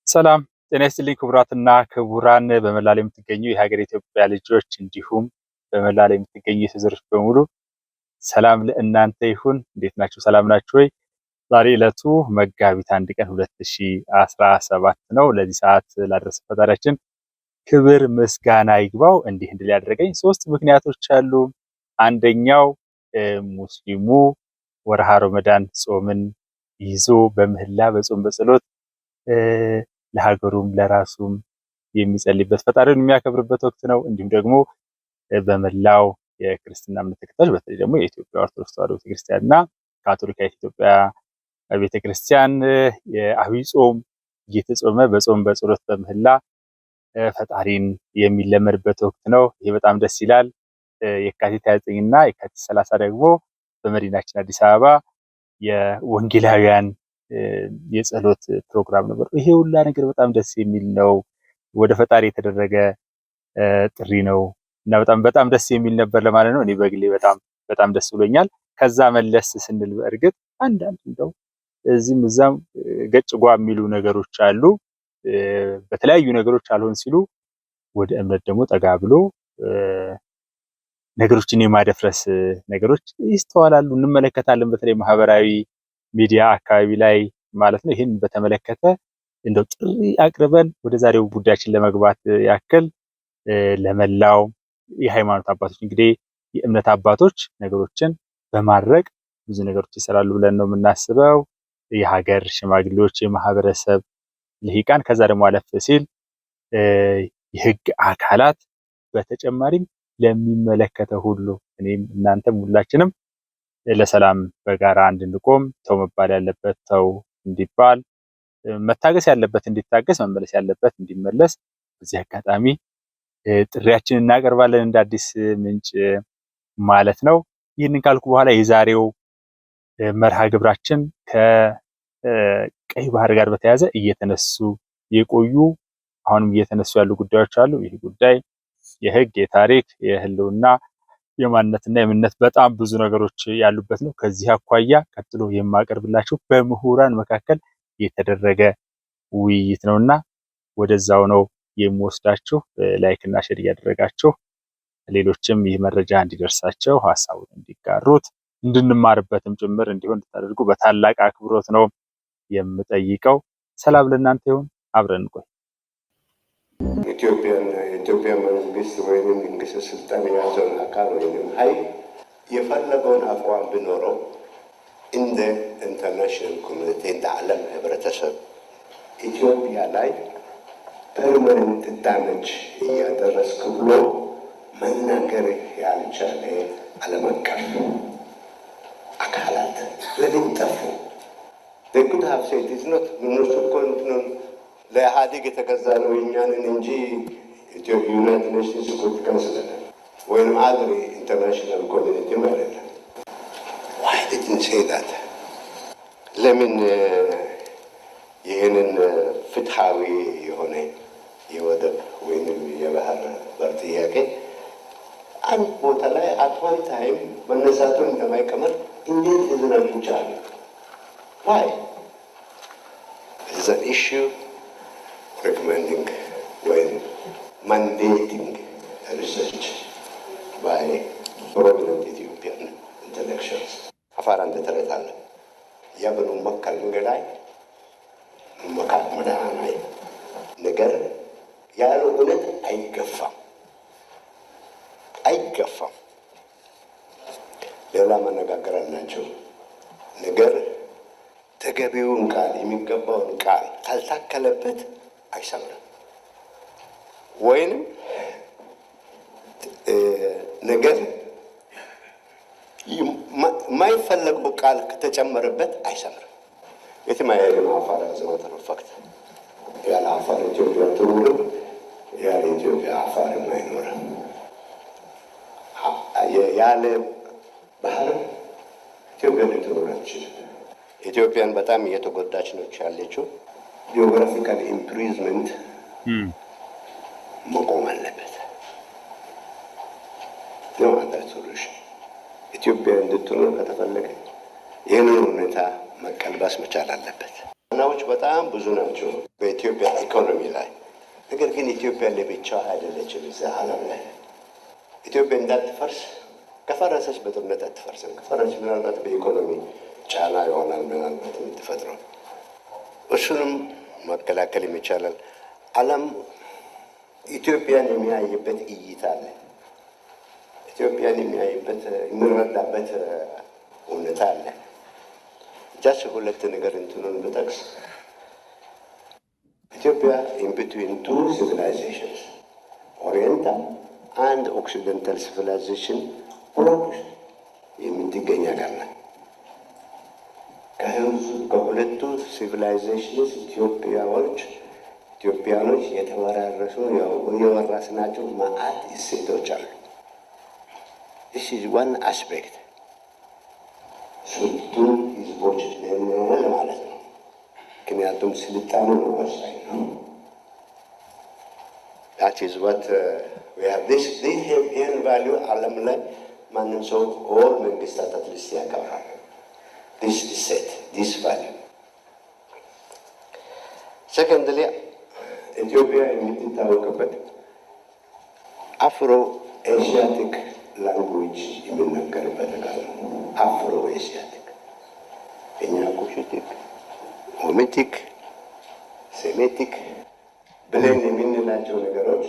ሰላም ጤና ይስጥልኝ ክቡራትና ክቡራን በመላው የምትገኙ የሀገር ኢትዮጵያ ልጆች እንዲሁም በመላው የምትገኙ የህዝቦች በሙሉ ሰላም ለእናንተ ይሁን። እንዴት ናችሁ? ሰላም ናችሁ ወይ? ዛሬ ዕለቱ መጋቢት 1 ቀን 2017 ነው። ለዚህ ሰዓት ላደረሰን ፈጣሪያችን ክብር ምስጋና ይግባው። እንዲህ እንድል ያደረገኝ ሶስት ምክንያቶች አሉ። አንደኛው ሙስሊሙ ወርሃ ረመዳን ጾምን ይዞ በምህላ በጾም በጸሎት ለሀገሩም ለራሱም የሚጸልይበት ፈጣሪውን የሚያከብርበት ወቅት ነው። እንዲሁም ደግሞ በመላው የክርስትና እምነት ተከታዮች በተለይ ደግሞ የኢትዮጵያ ኦርቶዶክስ ተዋሕዶ ቤተክርስቲያንና ካቶሊካዊት ኢትዮጵያ ቤተክርስቲያን የዐቢይ ጾም እየተጾመ በጾም በጸሎት በምህላ ፈጣሪን የሚለመንበት ወቅት ነው። ይሄ በጣም ደስ ይላል። የካቲት 29 እና የካቲት 30 ደግሞ በመዲናችን አዲስ አበባ የወንጌላውያን የጸሎት ፕሮግራም ነበር። ይሄ ሁላ ነገር በጣም ደስ የሚል ነው። ወደ ፈጣሪ የተደረገ ጥሪ ነው እና በጣም ደስ የሚል ነበር ለማለት ነው። እኔ በግሌ በጣም ደስ ብሎኛል። ከዛ መለስ ስንል በእርግጥ አንዳንድ እንደው እዚህም እዛም ገጭጓ የሚሉ ነገሮች አሉ። በተለያዩ ነገሮች አልሆን ሲሉ ወደ እምነት ደግሞ ጠጋ ብሎ ነገሮችን የማደፍረስ ነገሮች ይስተዋላሉ፣ እንመለከታለን። በተለይ ማህበራዊ ሚዲያ አካባቢ ላይ ማለት ነው። ይህን በተመለከተ እንደው ጥሪ አቅርበን ወደ ዛሬው ጉዳያችን ለመግባት ያክል ለመላው የሃይማኖት አባቶች እንግዲህ የእምነት አባቶች ነገሮችን በማድረግ ብዙ ነገሮች ይሰራሉ ብለን ነው የምናስበው። የሀገር ሽማግሌዎች፣ የማህበረሰብ ልሂቃን፣ ከዛ ደግሞ አለፍ ሲል የህግ አካላት በተጨማሪም ለሚመለከተው ሁሉ እኔም እናንተም ሁላችንም ለሰላም በጋራ እንድንቆም ተው መባል ያለበት ተው እንዲባል፣ መታገስ ያለበት እንዲታገስ፣ መመለስ ያለበት እንዲመለስ በዚህ አጋጣሚ ጥሪያችንን እናቀርባለን እንደ አዲስ ምንጭ ማለት ነው። ይህንን ካልኩ በኋላ የዛሬው መርሃ ግብራችን ከቀይ ባህር ጋር በተያያዘ እየተነሱ የቆዩ አሁንም እየተነሱ ያሉ ጉዳዮች አሉ። ይህ ጉዳይ የህግ፣ የታሪክ፣ የህልውና፣ የማንነትና የምንነት በጣም ብዙ ነገሮች ያሉበት ነው። ከዚህ አኳያ ቀጥሎ የማቀርብላችሁ በምሁራን መካከል የተደረገ ውይይት ነውና ወደዛው ነው የምወስዳችሁ። ላይክ እና ሼር እያደረጋችሁ ሌሎችም ይህ መረጃ እንዲደርሳቸው ሐሳቡን እንዲጋሩት እንድንማርበትም ጭምር እንዲሆን እንድታደርጉ በታላቅ አክብሮት ነው የምጠይቀው። ሰላም ለእናንተ ይሁን። አብረን እንቆይ። የኢትዮጵያ መንግስት ወይም መንግስት ስልጣን የያዘውን አካል ወይም ኃይል የፈለገውን አቋም ቢኖረው እንደ ኢንተርናሽናል ኮሚኒቲ እንደ ዓለም ህብረተሰብ ኢትዮጵያ ላይ ፐርማነንት ዳሜጅ እያደረስክ ብሎ መናገር ያልቻለ ዓለም አቀፍ አካላት ለምን ጠፉ? ደጉድ ሀብሴት ኢዝኖት ምንሱ ኮንትኖን ለኢህአዴግ የተገዛ ነው እኛንን እንጂ ዩናይትድ ኔሽንስ ሴኩሪቲ ካውንስል ወይም አድሪ ኢንተርናሽናል ኮሚኒቲ ማለት ነው። ዋይ ዲድንት ሴይ ዛት? ለምን ይህንን ፍትሃዊ የሆነ የወደብ ወይም የባህር በር ጥያቄ አንድ ቦታ ላይ አት ዋን ታይም መነሳቱን እንደማይቀመር እንዴት ሊዝናኑ ይቻላል? ዋይ ኢዝ አን ኢሹ recommending when mandating research by prominent Ethiopian intellectuals. አፋር አንድ ተረት አለ። ያብኑ መካል እንገዳይ መካል መዳናይ ነገር ያለ እውነት አይገፋም። ሌላ መነጋገር አላቸው። ነገር ተገቢውን ቃል የሚገባውን ቃል ካልታከለበት አይሰምርም። ወይንም ነገር የማይፈለገው ቃል ከተጨመረበት አይሰምርም። የትም አይሄድም። አፋር ያዘወትር ፈክት ያለ አፋር ኢትዮጵያ ትውልም ያለ ኢትዮጵያ አፋርም አይኖርም። ያለ ባህር ኢትዮጵያ ልትኖር አትችልም። ኢትዮጵያን በጣም እየተጎዳች ነች ያለችው። ጂኦግራፊካል ኢምፕሪዝመንት መቆም አለበት። ነው አንዳች ሶሉሽን ኢትዮጵያ እንድትኖር ከተፈለገ ይህንን ሁኔታ መቀልበስ መቻል አለበት። ናዎች በጣም ብዙ ናቸው። በኢትዮጵያ ኢትዮጵያ ለብቻዋ አይደለችም እዛ ዓለም ላይ። ኢትዮጵያ እንዳትፈርስ ከፈረሰች በጦርነት አትፈርስም። ከፈረሰች ምናልባት በኢኮኖሚ ጫና ይሆናል ምናልባት የምትፈጥረው፣ እሱንም መከላከል ይቻላል። ዓለም ኢትዮጵያን የሚያይበት እይታ አለ። ኢትዮጵያን የሚያይበት የሚረዳበት እውነታ አለ። ጃስ ሁለት ነገር እንትኑን ብጠቅስ ኢትዮጵያ ኢን ቢትዊን ቱ ሲቪላይዜሽንስ ኦሪየንታል አንድ ኦክሲደንታል ሲቪላይዜሽን ሁለት የምትገኝ ሀገር ናት። ከሁለቱ ሲቪላይዜሽንስ ኢትዮጵያኖች የተወራረሱ የወረስናቸው መዓት እሴቶች አሉ። this is one aspect ስልጡን ህዝቦች ነን ማለት ነው። ምክንያቱም ስልጣኑ ነው ወሳኝ ነው። that is what we have this ይህን ቫሊዩ ዓለም ላይ ማንም ሰው ኦል መንግስታት አትሊስት ያከብራል። this is set this value. secondly ኢትዮጵያ የምትታወቅበት አፍሮ ኤሽያቲክ ላንጉዌጅ የሚነገርበት ቃል ነው። አፍሮ ኤሽያቲክ እኛ ኩሽቲክ፣ ኦሜቲክ፣ ሴሜቲክ ብለን የምንላቸው ነገሮች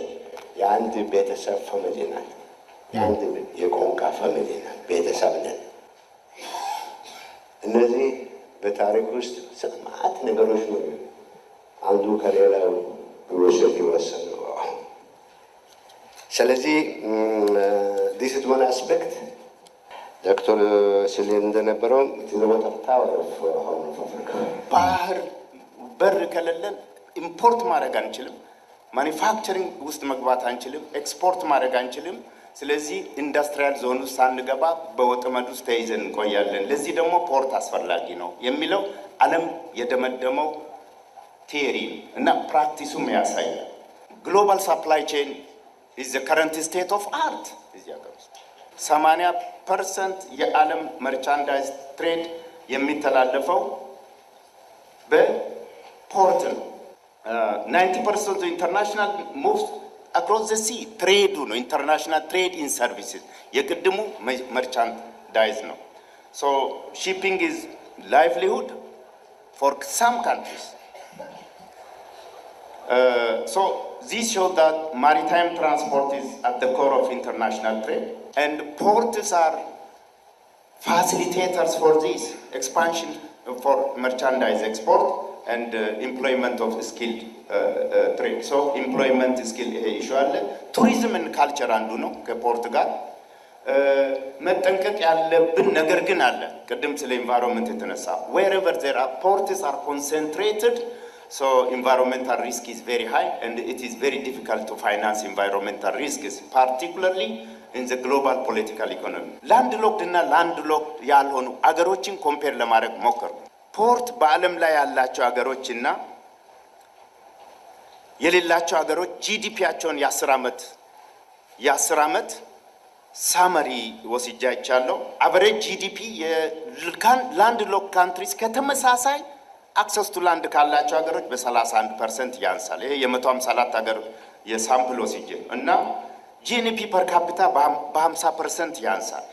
የአንድ ቤተሰብ ፋሚሊ ናት። የአንድ የቋንቋ ፋሚሊ ናት። ቤተሰብ ነን። እነዚህ በታሪክ ውስጥ ስማት ነገሮች ነው አንዱ ከሌላው ውሰት ይወሰኑ። ስለዚህ this is one aspect ዶክተር ስሌን እንደነበረው ባህር በር ከሌለን ኢምፖርት ማድረግ አንችልም። ማኒፋክቸሪንግ ውስጥ መግባት አንችልም። ኤክስፖርት ማድረግ አንችልም። ስለዚህ ኢንዱስትሪያል ዞን ውስጥ ሳንገባ በወጥመድ ውስጥ ተይዘን እንቆያለን። ለዚህ ደግሞ ፖርት አስፈላጊ ነው የሚለው ዓለም የደመደመው ቲዮሪ እና ፕራክቲሱም ያሳያል። ግሎባል ሰፕላይ ቼን is the current state of art እዚህ ሀገር ውስጥ 80% የዓለም መርቻንዳይዝ ትሬድ የሚተላለፈው በፖርት ነው። 90% ኢንተርናሽናል ሙቭስ across the sea ትሬዱ ነው። ኢንተርናሽናል ትሬድ ኢን ሰርቪስስ የቅድሙ መርቻንዳይዝ ነው። so shipping is livelihood for some countries. So this shows that maritime transport is at the core of international trade, and ports are facilitators for this expansion for merchandise export and employment of skilled trade. So employment skill issue አለ። tourism and culture አንዱ ነው ከፖርት ጋር መጠንቀቅ ያለብን ነገር ግን አለ። ቅድም ስለ environment የተነሳ wherever there are ports are concentrated, so environmental risk is very high and it is very difficult to finance environmental risks, particularly in the global political economy. landlocked እና landlocked ያልሆኑ አገሮችን ኮምፔር ለማድረግ ሞከሩ። ፖርት በዓለም ላይ ያላቸው አገሮችና የሌላቸው አገሮች ጂዲፒያቸውን የ10 ዓመት ሳመሪ ወስጃቻለሁ። አቨሬጅ ጂዲፒ የላንድሎክድ ካንትሪስ ከተመሳሳይ አክሰስ ቱ ላንድ ካላቸው ሀገሮች በ31% ያንሳል። ይሄ የ154 ሀገር የሳምፕል ወስጄ እና ጂኤንፒ ፐር ካፒታ በ50% ያንሳል።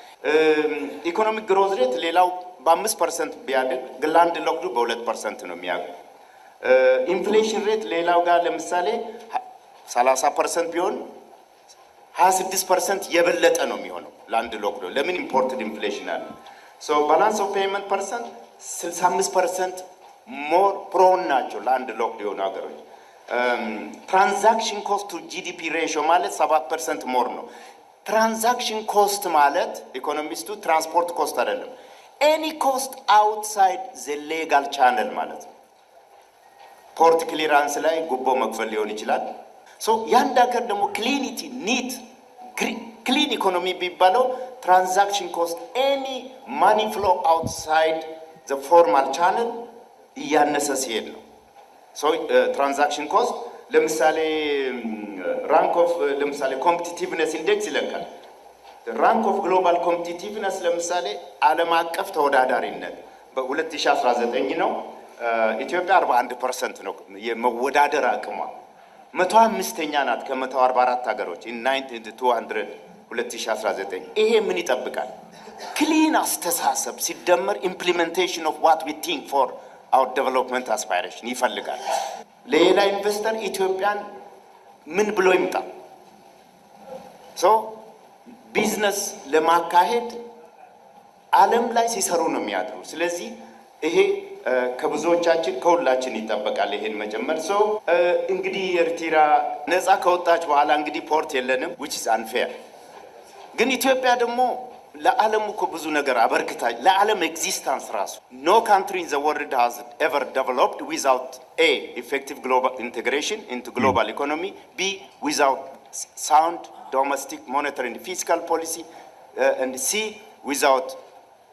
ኢኮኖሚክ ግሮዝ ሬት ሌላው በ5% ቢያድግ ላንድ ሎክዱ በ2% ነው የሚያድግ። ኢንፍሌሽን ሬት ሌላው ጋር ለምሳሌ 30% ቢሆን 26% የበለጠ ነው የሚሆነው ላንድ ሎክዱ። ለምን ኢምፖርትድ ኢንፍሌሽን አለ። ሶ ባላንስ ኦፍ ፔይመንት ፐርሰንት 65% ሞር ፕሮን ናቸው ላንድ ሎክድ የሆኑ ሀገሮች። ትራንዛክሽን ኮስት ቱ ጂዲፒ ሬሽዮ ማለት 7% ሞር ነው። ትራንዛክሽን ኮስት ማለት ኢኮኖሚስቱ ትራንስፖርት ኮስት አይደለም፣ ኤኒ ኮስት አውትሳይድ ዘ ሌጋል ቻነል ማለት ነው። ፖርት ክሊራንስ ላይ ጉቦ መክፈል ሊሆን ይችላል። ሶ ያንድ ሀገር ደግሞ ክሊኒቲ ኒት ክሊን ኢኮኖሚ ቢባለው ትራንዛክሽን ኮስት ኤኒ ማኒ ፍሎ አውትሳይድ ዘ ፎርማል ቻነል እያነሰ ሲሄድ ነው። ሶ ትራንዛክሽን ኮስት ለምሳሌ ራንክ ኦፍ ለምሳሌ ኮምፒቲቲቭነስ ኢንዴክስ ይለካል። ራንክ ኦፍ ግሎባል ኮምፒቲቲቭነስ ለምሳሌ ዓለም አቀፍ ተወዳዳሪነት በ2019 ነው። ኢትዮጵያ 41% ነው የመወዳደር አቅሟ። 105ኛ ናት ከ144 ሀገሮች in 200 2019 ይሄ ምን ይጠብቃል? ክሊን አስተሳሰብ ሲደመር ኢምፕሊሜንቴሽን ኦፍ ዋት ዊ ቲንክ ፎር አወር ዴቨሎፕመንት አስፓይሬሽን ይፈልጋል። ሌላ ኢንቨስተር ኢትዮጵያን ምን ብሎ ይምጣ? ቢዝነስ ለማካሄድ ዓለም ላይ ሲሰሩ ነው የሚያድሩ። ስለዚህ ይሄ ከብዙዎቻችን ከሁላችን ይጠበቃል ይሄን መጀመር። እንግዲህ ኤርትራ ነፃ ከወጣች በኋላ እንግዲህ ፖርት የለንም which is unfair። ግን ኢትዮጵያ ደግሞ ለዓለም እኮ ብዙ ነገር አበርክታች። ለዓለም ኤግዚስተንስ ራሱ no country in the world has ever developed without a effective global integration into global economy, b without sound domestic monetary and fiscal policy, and c without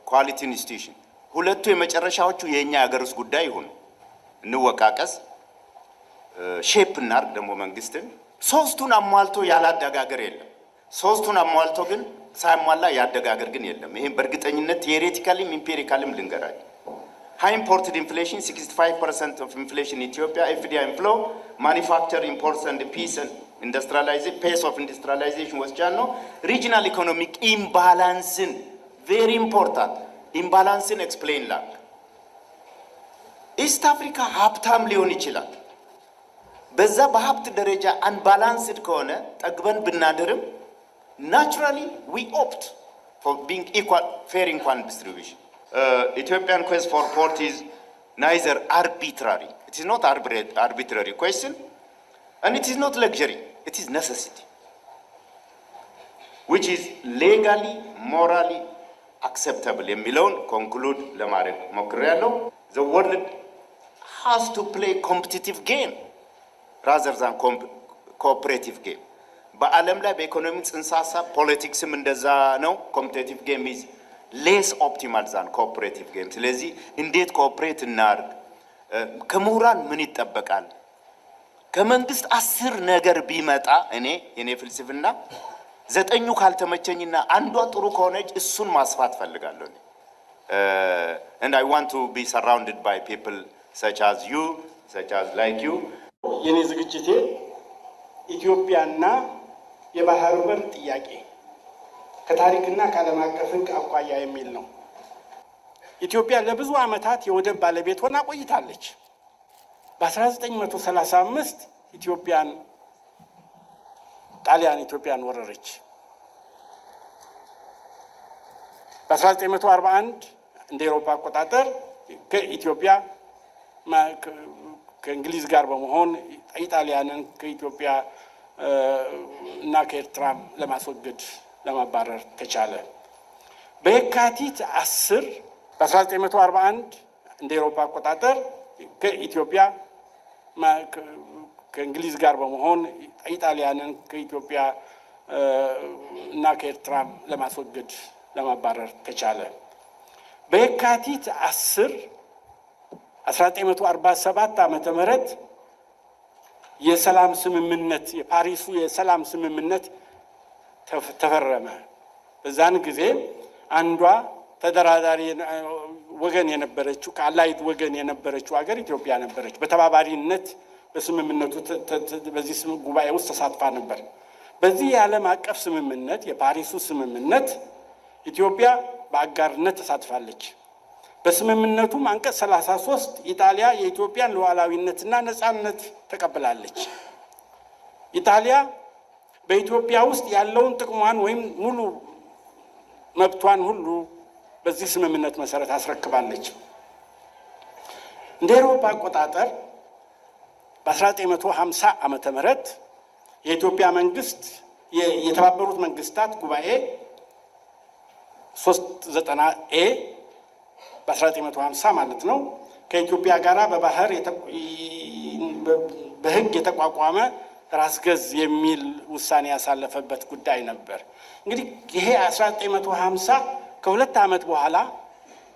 quality institution። ሁለቱ የመጨረሻዎቹ የኛ ሀገር ውስጥ ጉዳይ ይሁን እንወቃቀስ ሼፕ እናርግ ደግሞ መንግስትን ሶስቱን አሟልቶ ያላደገ ሀገር የለም። ሶስቱን አሟልቶ ግን ሳይሟላ ያደገ ሀገር ግን የለም። ይሄን በእርግጠኝነት ቴዎሬቲካሊም ኢምፒሪካሊም ልንገራችሁ። ሃይ ኢምፖርትድ ኢንፍሌሽን 65% of inflation in Ethiopia, FDI inflow, manufacture imports and peace and industrialization, pace of industrialization was channel, regional economic imbalance, very important. ኢምባላንስን ኤክስፕሌን ላክ ኢስት አፍሪካ ሀብታም ሊሆን ይችላል። በዛ በሀብት ደረጃ አንባላንስድ ከሆነ ጠግበን ብናደርም ናቹራሊ ዊ ኦፕት ፎር ቢንግ ኢኳል ፌር ኢንኳን ዲስትሪቢዩሽን። ኢትዮጵያን ኩዌስት ፎር ፖርት ኢዝ ናይዘር አርቢትራሪ ኢት ኢዝ ኖት አርቢትራሪ ኩዌስችን and it is not luxury, it is necessity, which is legally, morally acceptable የሚለውን ኮንክሉድ ለማድረግ ሞክሬያለሁ። the world has to play competitive game rather than cooperative game። በዓለም ላይ በኢኮኖሚ ጽንሰ ሀሳብ ፖለቲክስም እንደዛ ነው። competitive game is less optimal than cooperative game። ስለዚህ እንዴት ኮኦፕሬት እናድርግ? ከምሁራን ምን ይጠበቃል? ከመንግስት 10 ነገር ቢመጣ የኔ ፍልስፍና 9ኙ ካልተመቸኝና አንዷ ጥሩ ከሆነች እሱን ማስፋት ፈልጋለሁ። and I want to be surrounded by people such as you, such as like you። የኔ ዝግጅቴ ኢትዮጵያና የባህር በር ጥያቄ ከታሪክና ከዓለም አቀፍ ሕግ አኳያ የሚል ነው። ኢትዮጵያ ለብዙ ዓመታት የወደብ ባለቤት ሆና ቆይታለች። በ1935 ጣሊያን ኢትዮጵያን ወረረች። በ1941 እንደ አውሮፓ አቆጣጠር ከኢትዮጵያ ከእንግሊዝ ጋር በመሆን ኢጣሊያንን ከኢትዮጵያ እና ከኤርትራ ለማስወገድ ለማባረር ተቻለ። በየካቲት 10 በ1941 እንደ አውሮፓ አቆጣጠር ከኢትዮጵያ ከእንግሊዝ ጋር በመሆን ኢጣሊያንን ከኢትዮጵያ እና ከኤርትራ ለማስወገድ ለማባረር ተቻለ። በየካቲት 10 1947 ዓመተ ምህረት የሰላም ስምምነት የፓሪሱ የሰላም ስምምነት ተፈረመ። በዛን ጊዜ አንዷ ተደራዳሪ ወገን የነበረችው ከአላይት ወገን የነበረችው ሀገር ኢትዮጵያ ነበረች። በተባባሪነት በስምምነቱ በዚህ ጉባኤ ውስጥ ተሳትፋ ነበር። በዚህ የዓለም አቀፍ ስምምነት የፓሪሱ ስምምነት ኢትዮጵያ በአጋርነት ተሳትፋለች። በስምምነቱም አንቀጽ 33 ኢጣሊያ የኢትዮጵያን ሉዓላዊነትና ነፃነት ተቀብላለች። ኢጣሊያ በኢትዮጵያ ውስጥ ያለውን ጥቅሟን ወይም ሙሉ መብቷን ሁሉ በዚህ ስምምነት መሰረት አስረክባለች። እንደ አውሮፓ አቆጣጠር በ1950 ዓመተ ምህረት የኢትዮጵያ መንግስት የተባበሩት መንግስታት ጉባኤ 390 በ1950 ማለት ነው ከኢትዮጵያ ጋር በባህር በህግ የተቋቋመ ራስ ገዝ የሚል ውሳኔ ያሳለፈበት ጉዳይ ነበር። እንግዲህ ይሄ 1950 ከሁለት ዓመት በኋላ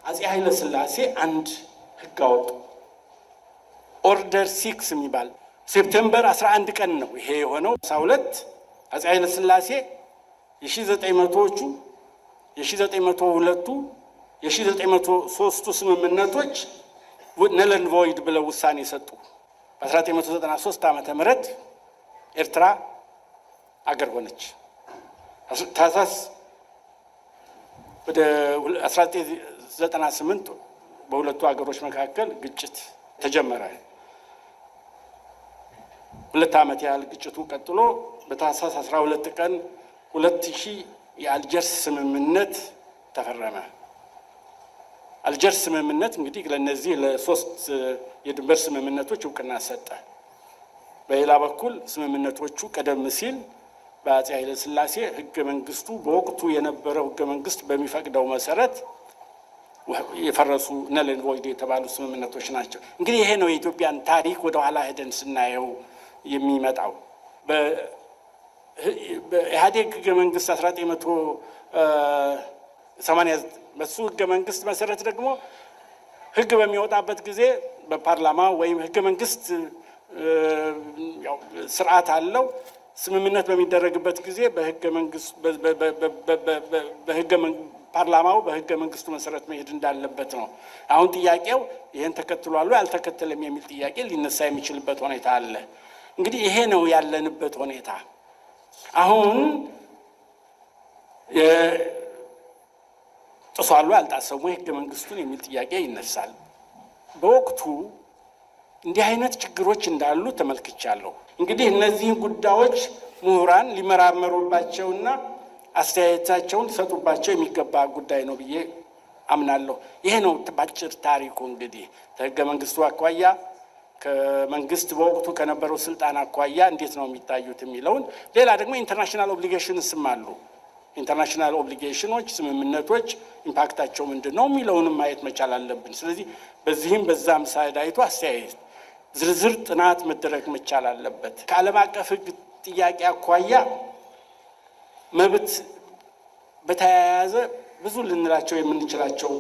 አፄ ኃይለ ሥላሴ አንድ ህግ አወጡ። ኦርደር 6 የሚባል ሴፕቴምበር 11 ቀን ነው ይሄ የሆነው። 12 አፄ ኃይለ ሥላሴ የ1900ዎቹ የ1902ቱ የ1903ቱ ስምምነቶች ነል ኤንድ ቮይድ ብለው ውሳኔ ሰጡ። በ1993 ዓመተ ምህረት ኤርትራ አገር ሆነች። ታህሳስ ወደ 1998 በሁለቱ ሀገሮች መካከል ግጭት ተጀመረ። 2 ዓመት ያህል ግጭቱ ቀጥሎ በታህሳስ 12 ቀን 2000 የአልጀርስ ስምምነት ተፈረመ። አልጀርስ ስምምነት እንግዲህ ለነዚህ ለሶስት የድንበር ስምምነቶች እውቅና ሰጠ። በሌላ በኩል ስምምነቶቹ ቀደም ሲል በአፄ ኃይለ ሥላሴ ህገ መንግስቱ በወቅቱ የነበረው ህገ መንግስት በሚፈቅደው መሰረት የፈረሱ ነል ኤንድ ቮይድ የተባሉ ስምምነቶች ናቸው። እንግዲህ ይሄ ነው የኢትዮጵያን ታሪክ ወደ ኋላ ሄደን ስናየው የሚመጣው። በኢህአዴግ ህገ መንግስት 1980 በሱ ህገ መንግስት መሰረት ደግሞ ህግ በሚወጣበት ጊዜ በፓርላማ ወይም ህገ መንግስት ስርዓት አለው። ስምምነት በሚደረግበት ጊዜ ፓርላማው በህገ መንግስቱ መሰረት መሄድ እንዳለበት ነው። አሁን ጥያቄው ይህን ተከትሏል አልተከተለም የሚል ጥያቄ ሊነሳ የሚችልበት ሁኔታ አለ። እንግዲህ ይሄ ነው ያለንበት ሁኔታ። አሁን ጥሷሉ አልጣሰሙ ህገ መንግስቱን የሚል ጥያቄ ይነሳል። በወቅቱ እንዲህ አይነት ችግሮች እንዳሉ ተመልክቻለሁ። እንግዲህ እነዚህ ጉዳዮች ምሁራን ሊመራመሩባቸውና አስተያየታቸውን ሊሰጡባቸው የሚገባ ጉዳይ ነው ብዬ አምናለሁ። ይሄ ነው ባጭር ታሪኩ። እንግዲህ ከህገ መንግስቱ አኳያ ከመንግስት በወቅቱ ከነበረው ስልጣን አኳያ እንዴት ነው የሚታዩት የሚለውን፣ ሌላ ደግሞ ኢንተርናሽናል ኦብሊጌሽንስም አሉ። ኢንተርናሽናል ኦብሊጌሽኖች፣ ስምምነቶች ኢምፓክታቸው ምንድን ነው የሚለውንም ማየት መቻል አለብን። ስለዚህ በዚህም በዛም ሳይድ አይቶ አስተያየት ዝርዝር ጥናት መደረግ መቻል አለበት። ከዓለም አቀፍ ህግ ጥያቄ አኳያ መብት በተያያዘ ብዙ ልንላቸው የምንችላቸው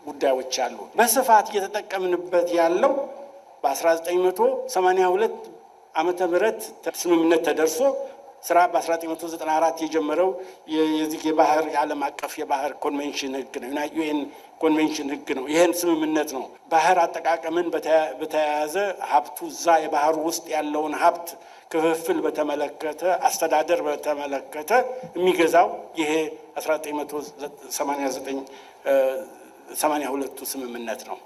ጉዳዮች አሉ። በስፋት እየተጠቀምንበት ያለው በ1982 ዓመተ ምህረት ስምምነት ተደርሶ ስራ በ1994 የጀመረው የዚህ የባህር የዓለም አቀፍ የባህር ኮንቬንሽን ህግ ነው። ዩኤን ኮንቬንሽን ህግ ነው። ይህን ስምምነት ነው ባህር አጠቃቀምን በተያያዘ ሀብቱ እዛ የባህሩ ውስጥ ያለውን ሀብት ክፍፍል በተመለከተ አስተዳደር በተመለከተ የሚገዛው ይሄ 1982 ስምምነት ነው።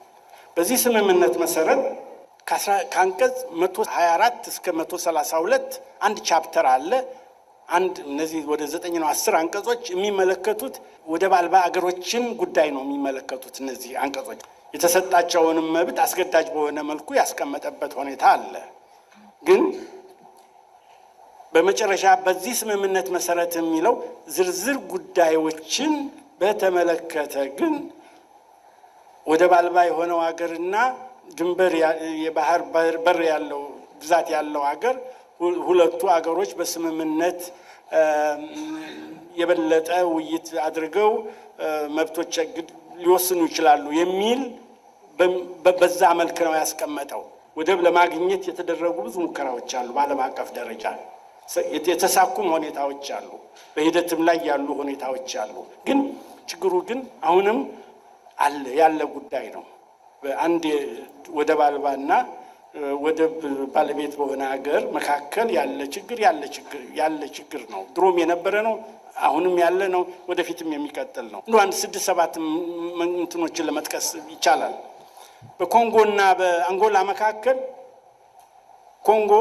በዚህ ስምምነት መሰረት ከአንቀጽ 124 እስከ 132 አንድ ቻፕተር አለ። እነዚህ ወደ 9 ነው 10 አንቀጾች የሚመለከቱት ወደብ አልባ አገሮችን ጉዳይ ነው የሚመለከቱት። እነዚህ አንቀጾች የተሰጣቸውንም መብት አስገዳጅ በሆነ መልኩ ያስቀመጠበት ሁኔታ አለ። ግን በመጨረሻ በዚህ ስምምነት መሰረት የሚለው ዝርዝር ጉዳዮችን በተመለከተ ግን ወደብ አልባ የሆነው ሀገርና ድንበር የባህር በር ያለው ግዛት ያለው ሀገር ሁለቱ ሀገሮች በስምምነት የበለጠ ውይይት አድርገው መብቶች ሊወስኑ ይችላሉ የሚል በዛ መልክ ነው ያስቀመጠው። ወደብ ለማግኘት የተደረጉ ብዙ ሙከራዎች አሉ። በዓለም አቀፍ ደረጃ የተሳኩም ሁኔታዎች አሉ። በሂደትም ላይ ያሉ ሁኔታዎች አሉ። ግን ችግሩ ግን አሁንም ያለ ጉዳይ ነው። አንድ ወደብ አልባና ወደብ ባለቤት በሆነ ሀገር መካከል ያለ ችግር ነው። ድሮም የነበረ ነው፣ አሁንም ያለ ነው፣ ወደፊትም የሚቀጥል ነው። እንደ አንድ 6-7 እንትኖችን ለመጥቀስ ይቻላል። በኮንጎና በአንጎላ መካከል ኮንጎ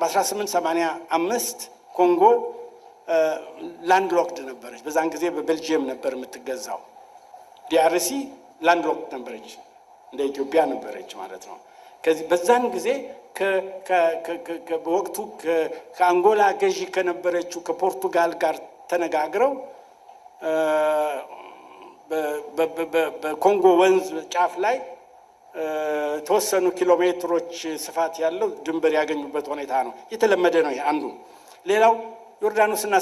በ1885 ኮንጎ ላንድ ሎክድ ነበረች። በዛን ጊዜ በቤልጅየም ነበር የምትገዛው። ዲአርሲ ላንድ ሎክድ ነበረች፣ እንደ ኢትዮጵያ ነበረች ማለት ነው። በዛን ጊዜ በወቅቱ ከአንጎላ ገዢ ከነበረችው ከፖርቱጋል ጋር ተነጋግረው በኮንጎ ወንዝ ጫፍ ላይ ተወሰኑ ኪሎ ሜትሮች ስፋት ያለው ድንበር ያገኙበት ሁኔታ ነው። የተለመደ ነው አንዱ። ሌላው ዮርዳኖስና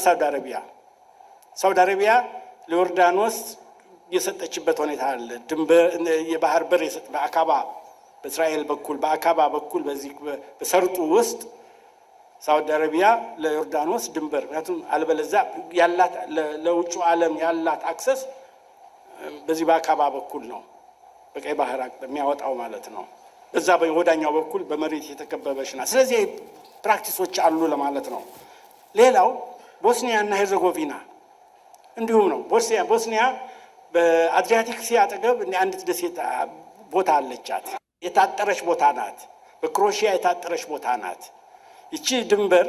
ሳውዲ አረቢያ ለዮርዳኖስ የሰጠችበት ሁኔታ አለ። ድንበር የባህር በር በአካባ በእስራኤል በኩል በአካባ በኩል በዚህ በሰርጡ ውስጥ ሳውዲ አረቢያ ለዮርዳኖስ ድንበር፣ ምክንያቱም አልበለዚያ ያላት ለውጭ ዓለም ያላት አክሰስ በዚህ በአካባ በኩል ነው፣ በቀይ ባህር የሚያወጣው ማለት ነው። በዛ በወዳኛው በኩል በመሬት የተከበበች ናት። ስለዚህ ፕራክቲሶች አሉ ለማለት ነው። ሌላው ቦስኒያ እና ሄርዘጎቪና እንዲሁም ነው። ቦስኒያ በአድሪያቲክ ሲ አጠገብ አንዲት ደሴት ቦታ አለቻት። የታጠረች ቦታ ናት። በክሮሺያ የታጠረች ቦታ ናት። ይቺ ድንበር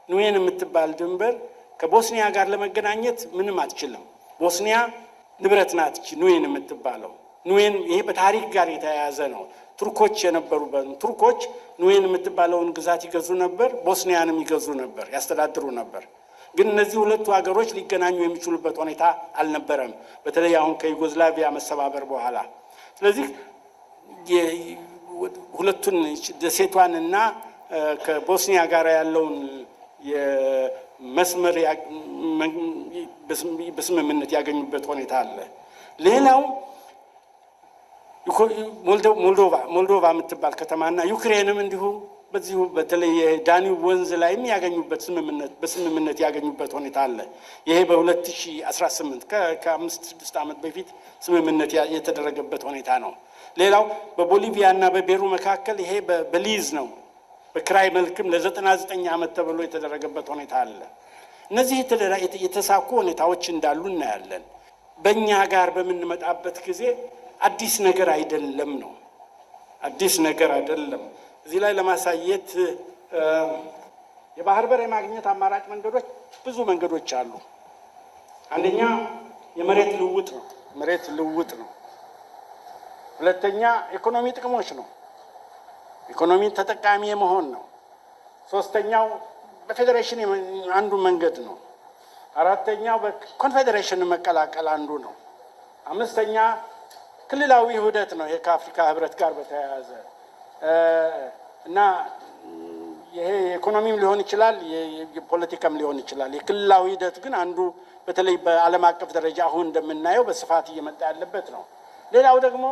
ኑዌን የምትባል ድንበር ከቦስኒያ ጋር ለመገናኘት ምንም አትችልም። ቦስኒያ ንብረት ናት። ይቺ ኑዌን የምትባለው ኑዌን ይሄ በታሪክ ጋር የተያያዘ ነው። ቱርኮች የነበሩበት ቱርኮች ኑዌን የምትባለውን ግዛት ይገዙ ነበር፣ ቦስኒያንም ይገዙ ነበር፣ ያስተዳድሩ ነበር። ግን እነዚህ ሁለቱ ሀገሮች ሊገናኙ የሚችሉበት ሁኔታ አልነበረም፣ በተለይ አሁን ከዩጎዝላቪያ መሰባበር በኋላ። ስለዚህ ሁለቱን ደሴቷን እና ከቦስኒያ ጋር ያለውን የመስመር በስምምነት ያገኙበት ሁኔታ አለ። ሌላው ሞልዶቫ የምትባል ከተማና ዩክሬንም እንዲሁ በዚሁ በተለይ የዳኒብ ወንዝ ላይ ያገኙበት በስምምነት ያገኙበት ሁኔታ አለ። ይሄ በ2018 ከ5-6 ዓመት በፊት ስምምነት የተደረገበት ሁኔታ ነው። ሌላው በቦሊቪያ እና በፔሩ መካከል ይሄ በሊዝ ነው፣ በክራይ መልክም ለ99 ዓመት ተብሎ የተደረገበት ሁኔታ አለ። እነዚህ የተሳኩ ሁኔታዎች እንዳሉ እናያለን። በእኛ ጋር በምንመጣበት ጊዜ አዲስ ነገር አይደለም ነው፣ አዲስ ነገር አይደለም። እዚህ ላይ ለማሳየት የባህር በር የማግኘት አማራጭ መንገዶች ብዙ መንገዶች አሉ። አንደኛ የመሬት ልውውጥ ነው፣ መሬት ልውውጥ ነው። ሁለተኛ ኢኮኖሚ ጥቅሞች ነው፣ ኢኮኖሚ ተጠቃሚ የመሆን ነው። ሶስተኛው በፌዴሬሽን አንዱ መንገድ ነው። አራተኛው በኮንፌዴሬሽን መቀላቀል አንዱ ነው። አምስተኛ ክልላዊ ውህደት ነው፣ ይሄ ከአፍሪካ ህብረት ጋር በተያያዘ እና ይሄ ኢኮኖሚም ሊሆን ይችላል፣ የፖለቲካም ሊሆን ይችላል። የክልላዊ ውህደት ግን አንዱ በተለይ በዓለም አቀፍ ደረጃ አሁን እንደምናየው በስፋት እየመጣ ያለበት ነው። ሌላው ደግሞ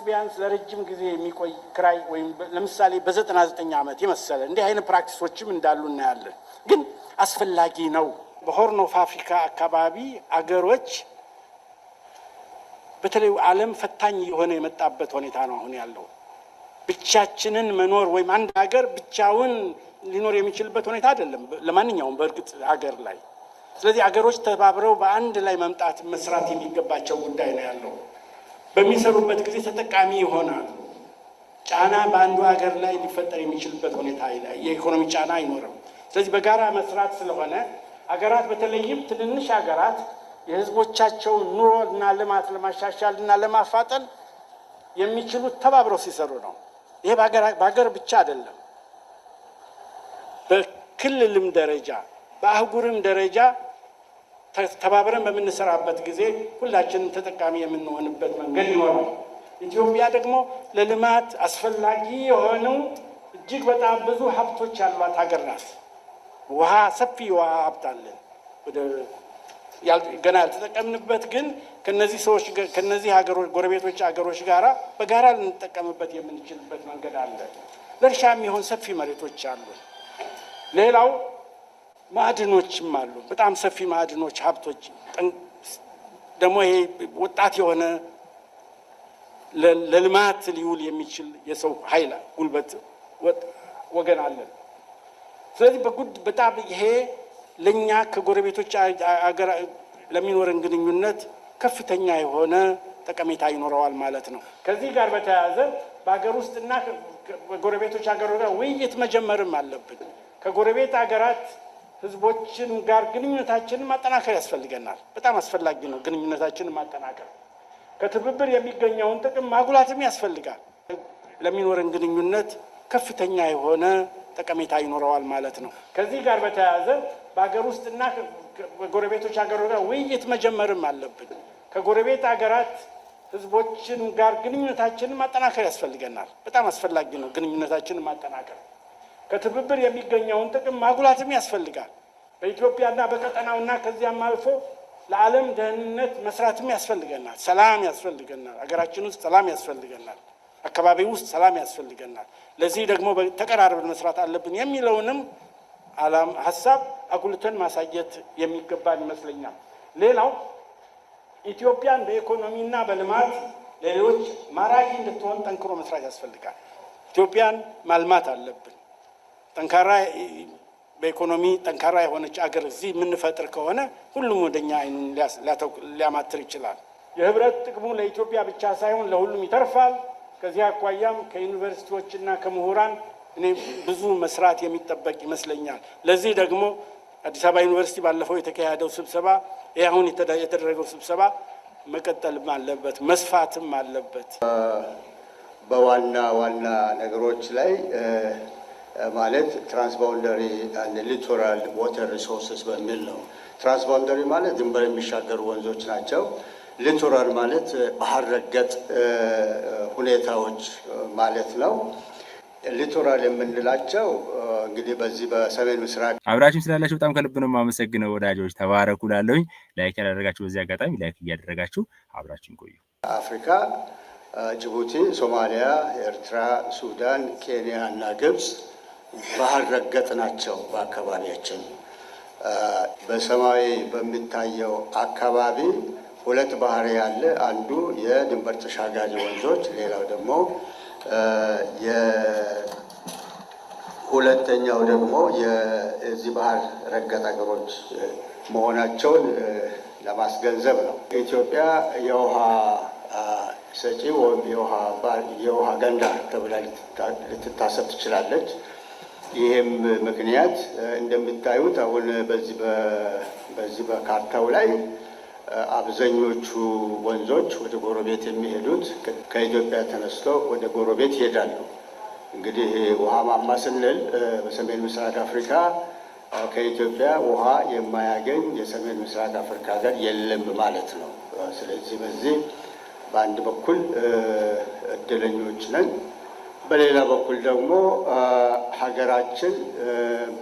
ቢያንስ ለረጅም ጊዜ የሚቆይ ክራይ ወይም ለምሳሌ በ99 ዓመት የመሰለ እንዲህ አይነት ፕራክቲሶችም እንዳሉ እናያለን። ግን አስፈላጊ ነው። በሆርን ኦፍ አፍሪካ አካባቢ አገሮች በተለይ ዓለም ፈታኝ የሆነ የመጣበት ሁኔታ ነው አሁን ያለው። ብቻችንን መኖር ወይም አንድ ሀገር ብቻውን ሊኖር የሚችልበት ሁኔታ አይደለም ለማንኛውም በእርግጥ ሀገር ላይ። ስለዚህ ሀገሮች ተባብረው በአንድ ላይ መምጣት መስራት የሚገባቸው ጉዳይ ነው ያለው። በሚሰሩበት ጊዜ ተጠቃሚ ይሆናሉ። ጫና በአንዱ ሀገር ላይ ሊፈጠር የሚችልበት ሁኔታ የኢኮኖሚ ጫና አይኖርም። ስለዚህ በጋራ መስራት ስለሆነ ሀገራት በተለይም ትንንሽ ሀገራት የህዝቦቻቸውን ኑሮ እና ልማት ለማሻሻል እና ለማፋጠን የሚችሉት ተባብረው ሲሰሩ ነው። ይሄ በሀገር ብቻ አይደለም፣ በክልልም ደረጃ በአህጉርም ደረጃ ተባብረን በምንሰራበት ጊዜ ሁላችንም ተጠቃሚ የምንሆንበት መንገድ ይኖራል። ኢትዮጵያ ደግሞ ለልማት አስፈላጊ የሆኑ እጅግ በጣም ብዙ ሀብቶች ያሏት ሀገር ናት። ውሃ፣ ሰፊ ውሃ ሀብት አለን ገና ያልተጠቀምንበት፣ ግን ከነዚህ ሀገሮች ጎረቤቶች ሀገሮች ጋራ በጋራ ልንጠቀምበት የምንችልበት መንገድ አለ። ለእርሻ የሚሆን ሰፊ መሬቶች አሉ። ሌላው ማዕድኖችም አሉ። በጣም ሰፊ ማዕድኖች ሀብቶች ደግሞ ይሄ ወጣት የሆነ ለልማት ሊውል የሚችል የሰው ኃይል ጉልበት ወገን አለን። ስለዚህ በጣም ይሄ ለእኛ ከጎረቤቶች አገር ለሚኖረን ግንኙነት ከፍተኛ የሆነ ጠቀሜታ ይኖረዋል ማለት ነው። ከዚህ ጋር በተያያዘ በሀገር ውስጥና በጎረቤቶች ሀገር ጋር ውይይት መጀመርም አለብን። ከጎረቤት ሀገራት ህዝቦችን ጋር ግንኙነታችንን ማጠናከር ያስፈልገናል። በጣም አስፈላጊ ነው ግንኙነታችንን ማጠናከር። ከትብብር የሚገኘውን ጥቅም ማጉላትም ያስፈልጋል። ለሚኖረን ግንኙነት ከፍተኛ የሆነ ጠቀሜታ ይኖረዋል ማለት ነው። ከዚህ ጋር በተያያዘ በሀገር ውስጥና በጎረቤቶች ሀገር ጋር ውይይት መጀመርም አለብን። ከጎረቤት ሀገራት ህዝቦችን ጋር ግንኙነታችንን ማጠናከር ያስፈልገናል። በጣም አስፈላጊ ነው ግንኙነታችንን ማጠናከር። ከትብብር የሚገኘውን ጥቅም ማጉላትም ያስፈልጋል። በኢትዮጵያና በቀጠናውና ከዚያም አልፎ ለዓለም ደህንነት መስራትም ያስፈልገናል። ሰላም ያስፈልገናል። ሀገራችን ውስጥ ሰላም ያስፈልገናል። አካባቢ ውስጥ ሰላም ያስፈልገናል። ለዚህ ደግሞ ተቀራርበን መስራት አለብን የሚለውንም ሀሳብ አጉልተን ማሳየት የሚገባን ይመስለኛል። ሌላው ኢትዮጵያን በኢኮኖሚና በልማት ለሌሎች ማራኪ እንድትሆን ጠንክሮ መስራት ያስፈልጋል። ኢትዮጵያን ማልማት አለብን። ጠንካራ በኢኮኖሚ ጠንካራ የሆነች አገር እዚህ የምንፈጥር ከሆነ ሁሉም ወደኛ አይኑን ሊያማትር ይችላል። የህብረት ጥቅሙ ለኢትዮጵያ ብቻ ሳይሆን ለሁሉም ይተርፋል። ከዚህ አኳያም ከዩኒቨርሲቲዎችና ከምሁራን እኔ ብዙ መስራት የሚጠበቅ ይመስለኛል። ለዚህ ደግሞ አዲስ አበባ ዩኒቨርሲቲ ባለፈው የተካሄደው ስብሰባ አሁን የተደረገው ስብሰባ መቀጠልም አለበት፣ መስፋትም አለበት። በዋና ዋና ነገሮች ላይ ማለት ትራንስባውንደሪ አንድ ሊቶራል ዋተር ሪሶርስስ በሚል ነው። ትራንስባውንደሪ ማለት ድንበር የሚሻገሩ ወንዞች ናቸው። ሊቶራል ማለት ባህር ረገጥ ሁኔታዎች ማለት ነው። ሊቶራል የምንላቸው እንግዲህ በዚህ በሰሜን ምስራቅ አብራችሁን ስላላችሁ በጣም ከልብ ነው የማመሰግነው ወዳጆች። ተባረኩ። ላለሁኝ ላይክ ያደረጋችሁ በዚህ አጋጣሚ ላይክ እያደረጋችሁ አብራችሁን ቆዩ። አፍሪካ ጅቡቲ፣ ሶማሊያ፣ ኤርትራ፣ ሱዳን፣ ኬንያ እና ግብጽ ባህር ረገጥ ናቸው። በአካባቢያችን በሰማይ በሚታየው አካባቢ ሁለት ባህር ያለ፣ አንዱ የድንበር ተሻጋሪ ወንዞች፣ ሌላው ደግሞ ሁለተኛው ደግሞ የዚህ ባህር ረገጥ ሀገሮች መሆናቸውን ለማስገንዘብ ነው። ኢትዮጵያ የውሃ ሰጪ ወይም የውሃ ገንዳ ተብላ ልትታሰብ ትችላለች። ይህም ምክንያት እንደምታዩት አሁን በዚህ በካርታው ላይ አብዛኞቹ ወንዞች ወደ ጎረቤት የሚሄዱት ከኢትዮጵያ ተነስተው ወደ ጎረቤት ይሄዳሉ። እንግዲህ ውሃ ማማ ስንል በሰሜን ምስራቅ አፍሪካ ከኢትዮጵያ ውሃ የማያገኝ የሰሜን ምስራቅ አፍሪካ ሀገር የለም ማለት ነው። ስለዚህ በዚህ በአንድ በኩል እድለኞች ነን፣ በሌላ በኩል ደግሞ ሀገራችን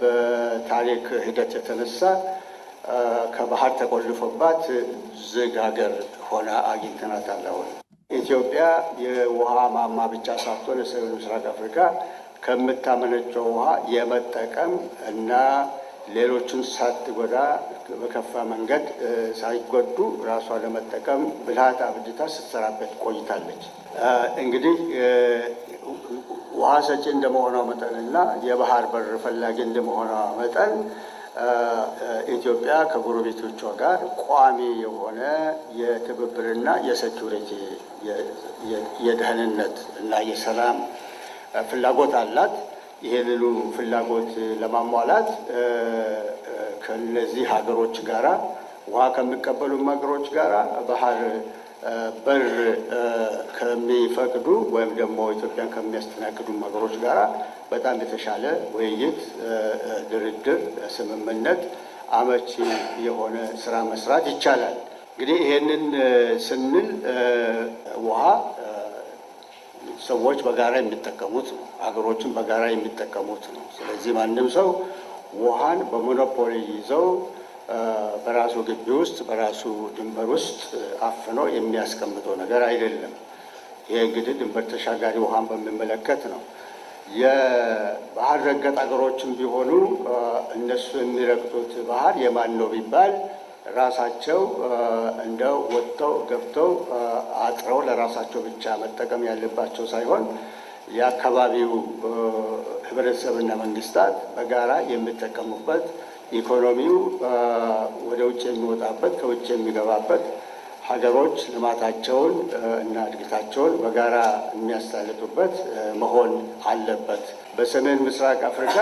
በታሪክ ሂደት የተነሳ ከባህር ተቆልፎባት ዝግ ሀገር ሆና አግኝተናታል። አሁን ኢትዮጵያ የውሃ ማማ ብቻ ሳትሆን የሰሜን ምስራቅ አፍሪካ ከምታመነጨው ውሃ የመጠቀም እና ሌሎችን ሳትጎዳ በከፋ መንገድ ሳይጎዱ ራሷ ለመጠቀም ብልሃት አብጅታ ስትሰራበት ቆይታለች። እንግዲህ ውሃ ሰጪ እንደመሆኗ መጠንና የባህር በር ፈላጊ እንደመሆኗ መጠን ኢትዮጵያ ከጎረቤቶቿ ጋር ቋሚ የሆነ የትብብርና የሴኩሪቲ የደህንነት እና የሰላም ፍላጎት አላት። ይህንኑ ፍላጎት ለማሟላት ከነዚህ ሀገሮች ጋራ ውሃ ከሚቀበሉ ሀገሮች ጋራ ባህር በር ከሚፈቅዱ ወይም ደግሞ ኢትዮጵያን ከሚያስተናግዱ ሀገሮች ጋራ በጣም የተሻለ ውይይት፣ ድርድር፣ ስምምነት፣ አመቺ የሆነ ስራ መስራት ይቻላል። እንግዲህ ይሄንን ስንል ውሃ ሰዎች በጋራ የሚጠቀሙት ነው። ሀገሮችን በጋራ የሚጠቀሙት ነው። ስለዚህ ማንም ሰው ውሃን በሞኖፖሊ ይዘው በራሱ ግቢ ውስጥ በራሱ ድንበር ውስጥ አፍኖ የሚያስቀምጠው ነገር አይደለም። ይሄ እንግዲህ ድንበር ተሻጋሪ ውሃን በሚመለከት ነው። የባህር ረገጥ ሀገሮችም ቢሆኑ እነሱ የሚረግጡት ባህር የማን ነው ቢባል ራሳቸው እንደው ወጥተው ገብተው አጥረው ለራሳቸው ብቻ መጠቀም ያለባቸው ሳይሆን የአካባቢው ህብረተሰብና መንግስታት በጋራ የሚጠቀሙበት፣ ኢኮኖሚው ወደ ውጭ የሚወጣበት፣ ከውጭ የሚገባበት፣ ሀገሮች ልማታቸውን እና እድገታቸውን በጋራ የሚያሳልጡበት መሆን አለበት። በሰሜን ምስራቅ አፍሪካ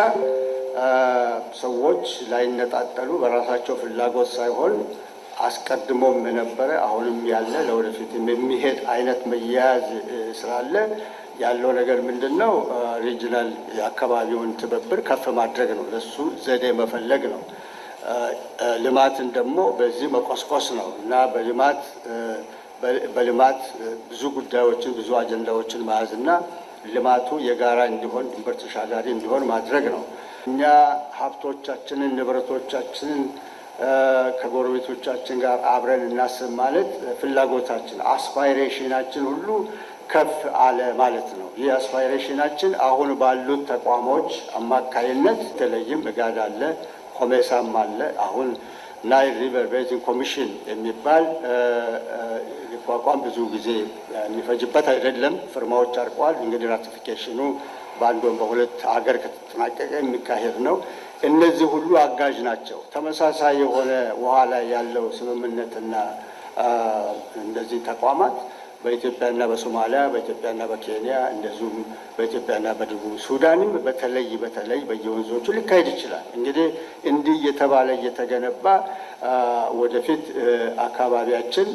ሰዎች ላይነጣጠሉ በራሳቸው ፍላጎት ሳይሆን አስቀድሞም የነበረ አሁንም ያለ ለወደፊትም የሚሄድ አይነት መያያዝ ስላለ ያለው ነገር ምንድን ነው? ሪጅናል የአካባቢውን ትብብር ከፍ ማድረግ ነው። ለሱ ዘዴ መፈለግ ነው። ልማትን ደግሞ በዚህ መቆስቆስ ነው እና በልማት ብዙ ጉዳዮችን ብዙ አጀንዳዎችን መያዝ እና ልማቱ የጋራ እንዲሆን ድንበር ተሻጋሪ እንዲሆን ማድረግ ነው። እኛ ሀብቶቻችንን ንብረቶቻችንን ከጎረቤቶቻችን ጋር አብረን እናስብ ማለት ፍላጎታችን አስፓይሬሽናችን ሁሉ ከፍ አለ ማለት ነው። ይህ አስፓይሬሽናችን አሁን ባሉት ተቋሞች አማካይነት በተለይም እጋድ አለ፣ ኮሜሳም አለ። አሁን ናይል ሪቨር ቤዚን ኮሚሽን የሚባል ሊቋቋም ብዙ ጊዜ የሚፈጅበት አይደለም። ፊርማዎች አርቀዋል። እንግዲህ ራቲፊኬሽኑ በአንድ ወይም በሁለት ሀገር ከተጠናቀቀ የሚካሄድ ነው። እነዚህ ሁሉ አጋዥ ናቸው። ተመሳሳይ የሆነ ውሃ ላይ ያለው ስምምነትና እንደዚህ ተቋማት በኢትዮጵያና በሶማሊያ በኢትዮጵያና በኬንያ እንደዚሁም በኢትዮጵያና በደቡብ ሱዳንም በተለይ በየወንዞቹ ሊካሄድ ይችላል። እንግዲህ እንዲህ እየተባለ እየተገነባ ወደፊት አካባቢያችን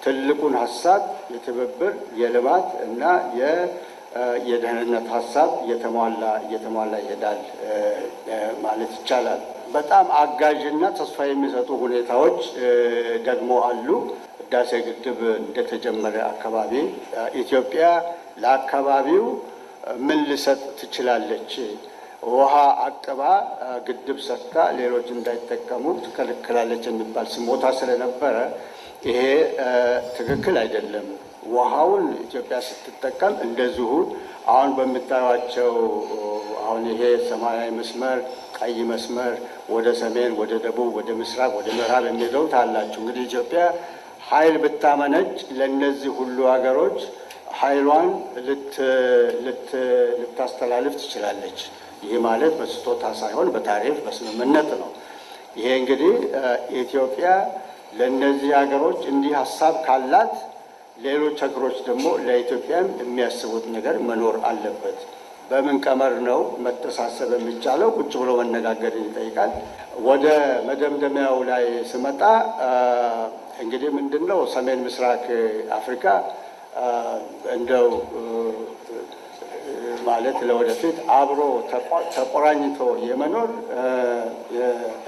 ትልቁን ሀሳብ የትብብር የልማት እና የደህንነት ሀሳብ እየተሟላ ይሄዳል ማለት ይቻላል። በጣም አጋዥና ተስፋ የሚሰጡ ሁኔታዎች ደግሞ አሉ። ህዳሴ ግድብ እንደተጀመረ አካባቢ ኢትዮጵያ ለአካባቢው ምን ልሰጥ ትችላለች? ውሃ አቅባ ግድብ ሰርታ ሌሎች እንዳይጠቀሙ ትከለክላለች የሚባል ስሞታ ስለነበረ ይሄ ትክክል አይደለም። ውሃውን ኢትዮጵያ ስትጠቀም እንደዚሁ አሁን በምታዩቸው አሁን ይሄ ሰማያዊ መስመር፣ ቀይ መስመር ወደ ሰሜን፣ ወደ ደቡብ፣ ወደ ምስራቅ፣ ወደ ምዕራብ የሚለው ታላችሁ። እንግዲህ ኢትዮጵያ ኃይል ብታመነጭ ለእነዚህ ሁሉ ሀገሮች ኃይሏን ልታስተላልፍ ትችላለች። ይህ ማለት በስጦታ ሳይሆን በታሪፍ በስምምነት ነው። ይሄ እንግዲህ ኢትዮጵያ ለእነዚህ ሀገሮች እንዲህ ሀሳብ ካላት ሌሎች ሀገሮች ደግሞ ለኢትዮጵያም የሚያስቡት ነገር መኖር አለበት። በምን ቀመር ነው መተሳሰብ የሚቻለው? ቁጭ ብሎ መነጋገር ይጠይቃል። ወደ መደምደሚያው ላይ ስመጣ እንግዲህ ምንድን ነው ሰሜን ምስራቅ አፍሪካ እንደው ማለት ለወደፊት አብሮ ተቆራኝቶ የመኖር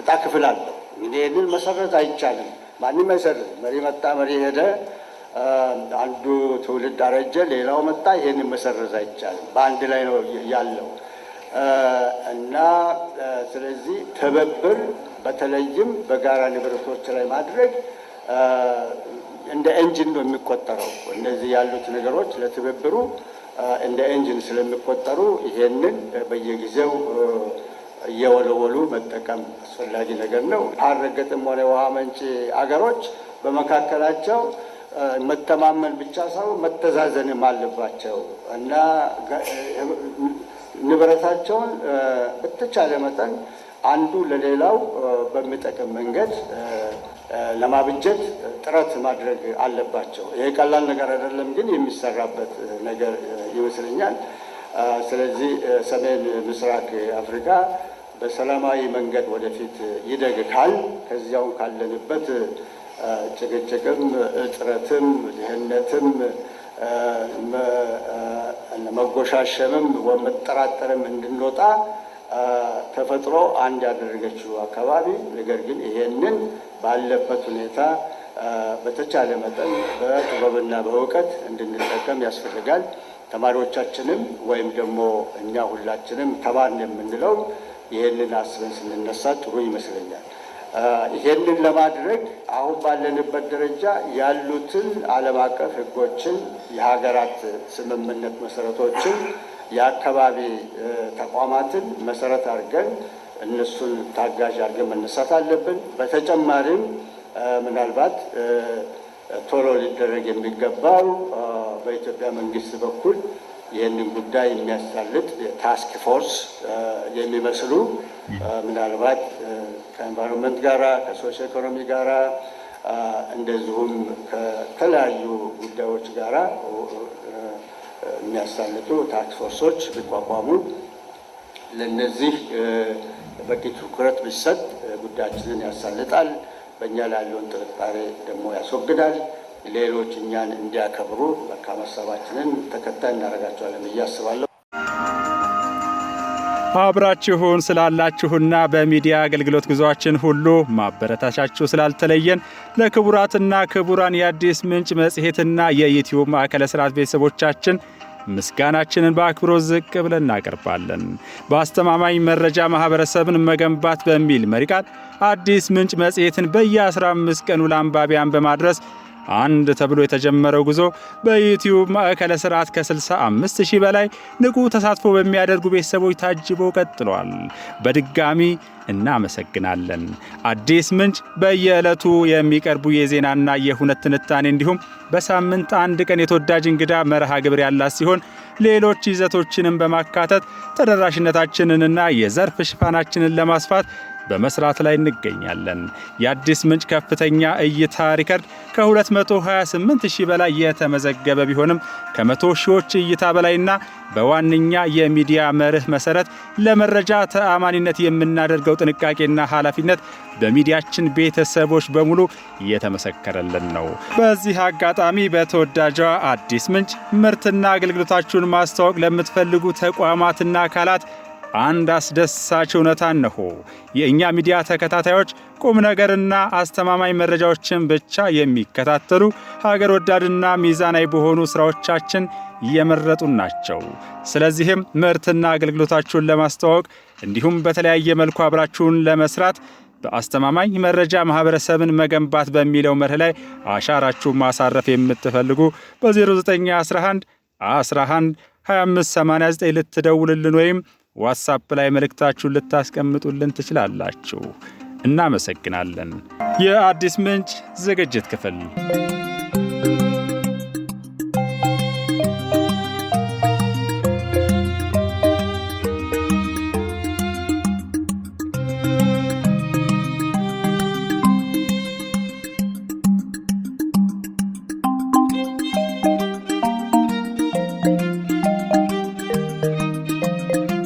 እጣ ክፍል አለው። እንግዲህ ይህንን መሰረዝ አይቻልም። ማንም አይሰርዝ። መሪ መጣ፣ መሪ ሄደ፣ አንዱ ትውልድ አረጀ፣ ሌላው መጣ። ይህንን መሰረዝ አይቻልም። በአንድ ላይ ነው ያለው እና ስለዚህ ትብብር በተለይም በጋራ ንብረቶች ላይ ማድረግ እንደ ኤንጂን ነው የሚቆጠረው። እነዚህ ያሉት ነገሮች ለትብብሩ እንደ ኤንጂን ስለሚቆጠሩ ይሄንን በየጊዜው እየወለወሉ መጠቀም አስፈላጊ ነገር ነው። አረገጥም ሆነ ውሃ መንጭ አገሮች በመካከላቸው መተማመን ብቻ ሳይሆን መተዛዘንም አለባቸው እና ንብረታቸውን በተቻለ መጠን አንዱ ለሌላው በሚጠቅም መንገድ ለማብጀት ጥረት ማድረግ አለባቸው። ይሄ ቀላል ነገር አይደለም፣ ግን የሚሰራበት ነገር ይመስለኛል። ስለዚህ ሰሜን ምስራቅ አፍሪካ በሰላማዊ መንገድ ወደፊት ይደግ ካል ከዚያው ካለንበት ጭቅጭቅም፣ እጥረትም፣ ድህነትም፣ መጎሻሸምም መጠራጠርም እንድንወጣ ተፈጥሮ አንድ ያደረገችው አካባቢ ነገር ግን ይሄንን ባለበት ሁኔታ በተቻለ መጠን በጥበብና በእውቀት እንድንጠቀም ያስፈልጋል። ተማሪዎቻችንም ወይም ደግሞ እኛ ሁላችንም ተማርን የምንለው ይሄንን አስበን ስንነሳ ጥሩ ይመስለኛል። ይሄንን ለማድረግ አሁን ባለንበት ደረጃ ያሉትን ዓለም አቀፍ ሕጎችን፣ የሀገራት ስምምነት መሰረቶችን፣ የአካባቢ ተቋማትን መሰረት አድርገን እነሱን ታጋዥ አድርገን መነሳት አለብን። በተጨማሪም ምናልባት ቶሎ ሊደረግ የሚገባው በኢትዮጵያ መንግስት በኩል ይህንን ጉዳይ የሚያሳልጥ ታስክ ፎርስ የሚመስሉ ምናልባት ከኤንቫይሮንመንት ጋራ ከሶሽ ኢኮኖሚ ጋራ እንደዚሁም ከተለያዩ ጉዳዮች ጋራ የሚያሳልጡ ታስክ ፎርሶች ቢቋቋሙ ለነዚህ በቂ ትኩረት ቢሰጥ ጉዳያችንን ያሳልጣል። በእኛ ላይ ያለውን ጥርጣሬ ደግሞ ያስወግዳል። ሌሎች እኛን እንዲያከብሩ መልካም ሀሳባችንን ተከታይ እናደርጋቸዋለን ብዬ አስባለሁ። አብራችሁን ስላላችሁና በሚዲያ አገልግሎት ጉዟችን ሁሉ ማበረታቻችሁ ስላልተለየን ለክቡራትና ክቡራን የአዲስ ምንጭ መጽሔትና የዩቲዩብ ማዕከለ ስርዓት ቤተሰቦቻችን ምስጋናችንን በአክብሮት ዝቅ ብለን እናቀርባለን። በአስተማማኝ መረጃ ማህበረሰብን መገንባት በሚል መሪ ቃል አዲስ ምንጭ መጽሔትን በየ15 ቀኑ ለአንባቢያን በማድረስ አንድ ተብሎ የተጀመረው ጉዞ በዩቲዩብ ማዕከለ ስርዓት ከ65,000 በላይ ንቁ ተሳትፎ በሚያደርጉ ቤተሰቦች ታጅቦ ቀጥሏል። በድጋሚ እናመሰግናለን። አዲስ ምንጭ በየዕለቱ የሚቀርቡ የዜናና የሁነት ትንታኔ እንዲሁም በሳምንት አንድ ቀን የተወዳጅ እንግዳ መርሃ ግብር ያላት ሲሆን ሌሎች ይዘቶችንም በማካተት ተደራሽነታችንንና የዘርፍ ሽፋናችንን ለማስፋት በመስራት ላይ እንገኛለን። የአዲስ ምንጭ ከፍተኛ እይታ ሪከርድ ከ228,000 በላይ የተመዘገበ ቢሆንም ከ100 ሺዎች እይታ በላይና በዋነኛ የሚዲያ መርህ መሰረት ለመረጃ ተአማኒነት የምናደርገው ጥንቃቄና ኃላፊነት በሚዲያችን ቤተሰቦች በሙሉ እየተመሰከረልን ነው። በዚህ አጋጣሚ በተወዳጇ አዲስ ምንጭ ምርትና አገልግሎታችሁን ማስተዋወቅ ለምትፈልጉ ተቋማትና አካላት አንድ አስደሳች እውነታ ነው። የእኛ ሚዲያ ተከታታዮች ቁም ነገርና አስተማማኝ መረጃዎችን ብቻ የሚከታተሉ ሀገር ወዳድና ሚዛናዊ በሆኑ ስራዎቻችን እየመረጡን ናቸው። ስለዚህም ምርትና አገልግሎታችሁን ለማስተዋወቅ እንዲሁም በተለያየ መልኩ አብራችሁን ለመስራት በአስተማማኝ መረጃ ማህበረሰብን መገንባት በሚለው መርህ ላይ አሻራችሁን ማሳረፍ የምትፈልጉ በ0911 11 2589 ልትደውሉልን ወይም ዋትስአፕ ላይ መልእክታችሁን ልታስቀምጡልን ትችላላችሁ። እናመሰግናለን። የአዲስ ምንጭ ዝግጅት ክፍል